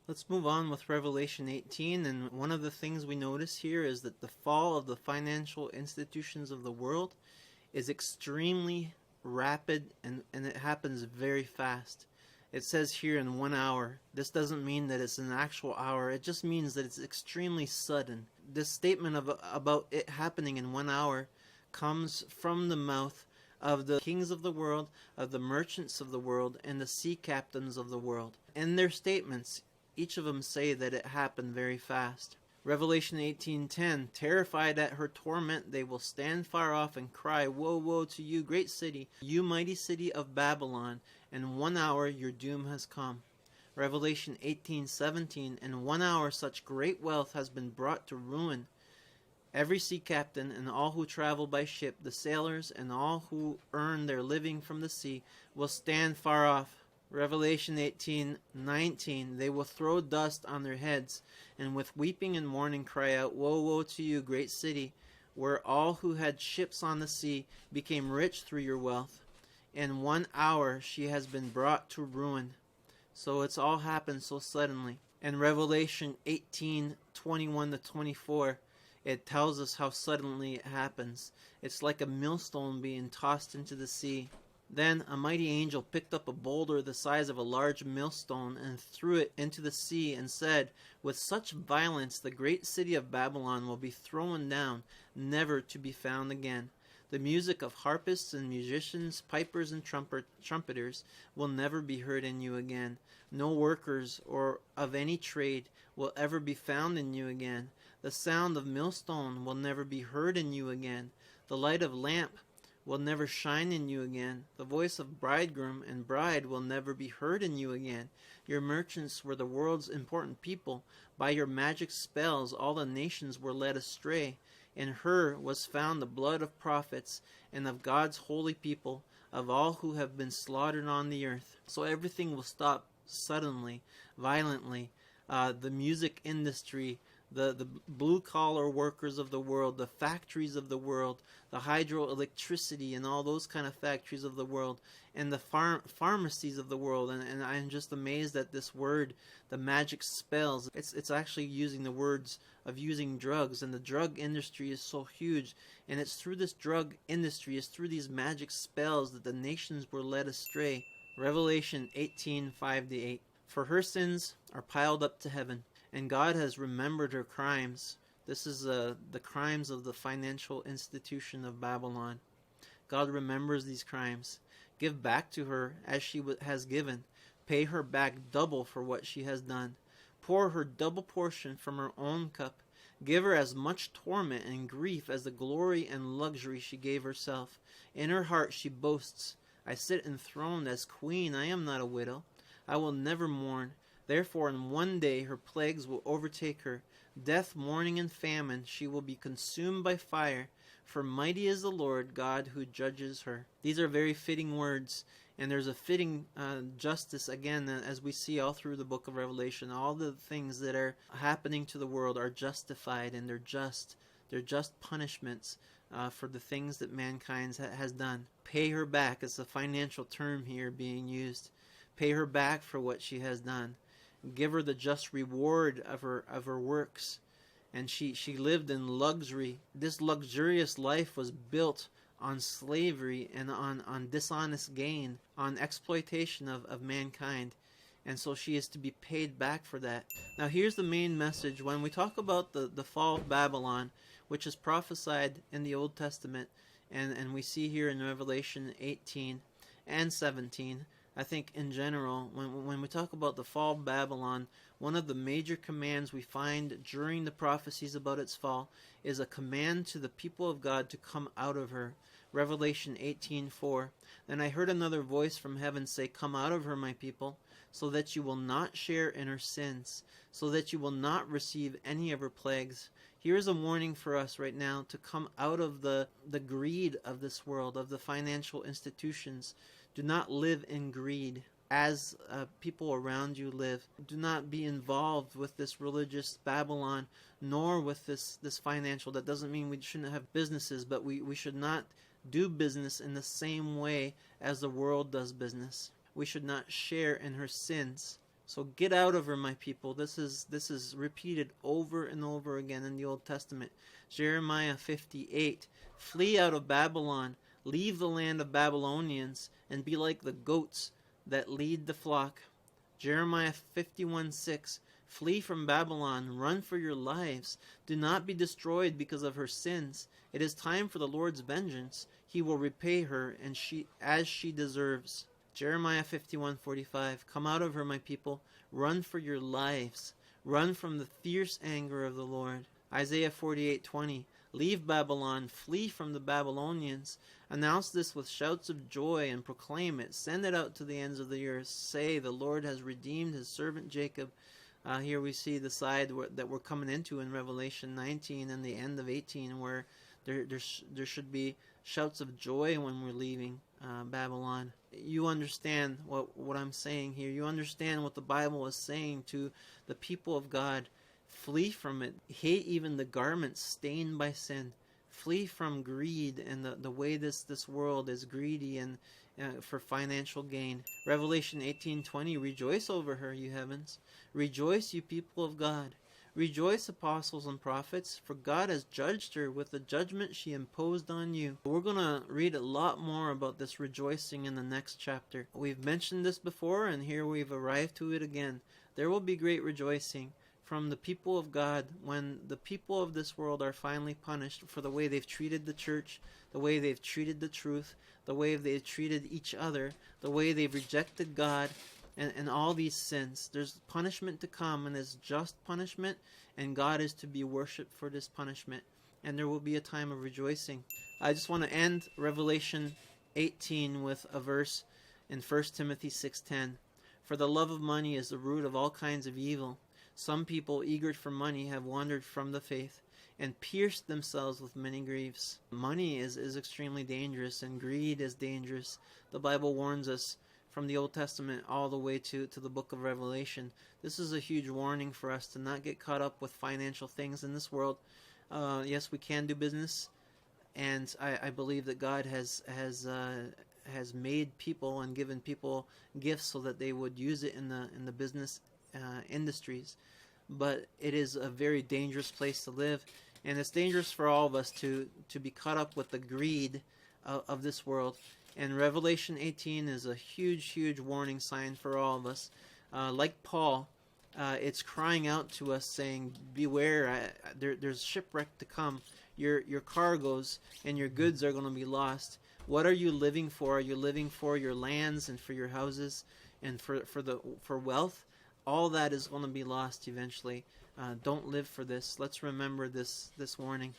Let's move on with Revelation 18, and one of the things we notice here is that the fall of the financial institutions of the world is extremely rapid, and it happens very fast. It says here in 1 hour. This doesn't mean that it's an actual hour. It just means that it's extremely sudden. This statement about it happening in 1 hour comes from the mouth of the kings of the world, of the merchants of the world, and the sea captains of the world. In their statements, each of them say that it happened very fast. Revelation 18:10, terrified at her torment, they will stand far off and cry, woe, woe to you, great city, you mighty city of Babylon. In 1 hour your doom has come. Revelation 18:17, in 1 hour such great wealth has been brought to ruin. Every sea captain and all who travel by ship, the sailors and all who earn their living from the sea, will stand far off. Revelation 18:19, they will throw dust on their heads, and with weeping and mourning cry out, woe, woe to you, great city, where all who had ships on the sea became rich through your wealth. In 1 hour she has been brought to ruin. So it's all happened so suddenly. In Revelation 18:21-24, it tells us how suddenly it happens. It's like a millstone being tossed into the sea. Then a mighty angel picked up a boulder the size of a large millstone and threw it into the sea and said, with such violence the great city of Babylon will be thrown down, never to be found again. The music of harpists and musicians, pipers and trumpeters will never be heard in you again. No workers or of any trade will ever be found in you again. The sound of millstone will never be heard in you again. The light of lamp will never shine in you again. The voice of bridegroom and bride will never be heard in you again. Your merchants were the world's important people. By your magic spells all the nations were led astray. In her was found the blood of prophets and of God's holy people, of all who have been slaughtered on the earth. So everything will stop suddenly, violently. The music industry, the blue-collar workers of the world, the factories of the world, the hydroelectricity and all those kind of factories of the world, and the pharmacies of the world. And I'm just amazed at this word, the magic spells. It's actually using the words of using drugs, and the drug industry is so huge. And it's through this drug industry, it's through these magic spells that the nations were led astray. Revelation 18:5-8. For her sins are piled up to heaven, and God has remembered her crimes. This is the crimes of the financial institution of Babylon. God remembers these crimes. Give back to her as she has given. Pay her back double for what she has done. Pour her double portion from her own cup. Give her as much torment and grief as the glory and luxury she gave herself. In her heart she boasts, I sit enthroned as queen. I am not a widow. I will never mourn. Therefore in one day her plagues will overtake her. Death, mourning, and famine. She will be consumed by fire. For mighty is the Lord God who judges her. These are very fitting words. And there's a fitting justice, again, as we see all through the book of Revelation. All the things that are happening to the world are justified, and they're just. They're just punishments for the things that mankind has done. Pay her back. It's a financial term here being used. Pay her back for what she has done. Give her the just reward of her works. And she lived in luxury. This luxurious life was built on slavery and on dishonest gain, on exploitation of mankind. And so she is to be paid back for that. Now here's the main message. When we talk about the fall of Babylon, which is prophesied in the Old Testament, and we see here in Revelation 18 and 17, I think in general, when we talk about the fall of Babylon, one of the major commands we find during the prophecies about its fall is a command to the people of God to come out of her. Revelation 18:4. Then I heard another voice from heaven say, Come out of her, my people, so that you will not share in her sins, so that you will not receive any of her plagues. Here is a warning for us right now to come out of the greed of this world, of the financial institutions. Do not live in greed as people around you live. Do not be involved with this religious Babylon, nor with this financial. That doesn't mean we shouldn't have businesses, but we should not do business in the same way as the world does business. We should not share in her sins. So get out of her, my people. This is repeated over and over again in the Old Testament. Jeremiah 58. Flee out of Babylon, leave the land of Babylonians, and be like the goats that lead the flock. Jeremiah 51:6. Flee from Babylon, run for your lives. Do not be destroyed because of her sins. It is time for the Lord's vengeance. He will repay her and as she deserves. Jeremiah 51:45. Come out of her, my people. Run for your lives. Run from the fierce anger of the Lord. Isaiah 48:20. Leave Babylon, flee from the Babylonians. Announce this with shouts of joy and proclaim it. Send it out to the ends of the earth. Say, the Lord has redeemed his servant Jacob. Here we see the side that we're coming into in Revelation 19 and the end of 18, where there should be shouts of joy when we're leaving Babylon. You understand what I'm saying here. You understand what the Bible is saying to the people of God. Flee from it. Hate even the garments stained by sin. Flee from greed and the way this world is greedy and for financial gain. Revelation 18:20. Rejoice over her, you heavens. Rejoice, you people of God. Rejoice, apostles and prophets, for God has judged her with the judgment she imposed on you. We're going to read a lot more about this rejoicing in the next chapter. We've mentioned this before, and here we've arrived to it again. There will be great rejoicing from the people of God when the people of this world are finally punished for the way they've treated the church, the way they've treated the truth, the way they've treated each other, the way they've rejected God, and all these sins. There's punishment to come, and it's just punishment, and God is to be worshipped for this punishment. And there will be a time of rejoicing. I just want to end Revelation 18 with a verse in 1 Timothy 6:10. For the love of money is the root of all kinds of evil. Some people eager for money have wandered from the faith and pierced themselves with many griefs. Money is extremely dangerous, and greed is dangerous. The Bible warns us from the Old Testament all the way to the book of Revelation. This is a huge warning for us to not get caught up with financial things in this world. Yes, we can do business, and I believe that God has made people and given people gifts so that they would use it in the business industries. But it is a very dangerous place to live, and it's dangerous for all of us to be caught up with the greed of this world. And Revelation 18 is a huge warning sign for all of us. Like Paul, it's crying out to us saying, beware, there's shipwreck to come. Your cargoes and your goods are going to be lost. What are you living for? Are you living for your lands and for your houses and for wealth? All that is going to be lost eventually. Don't live for this. Let's remember this warning.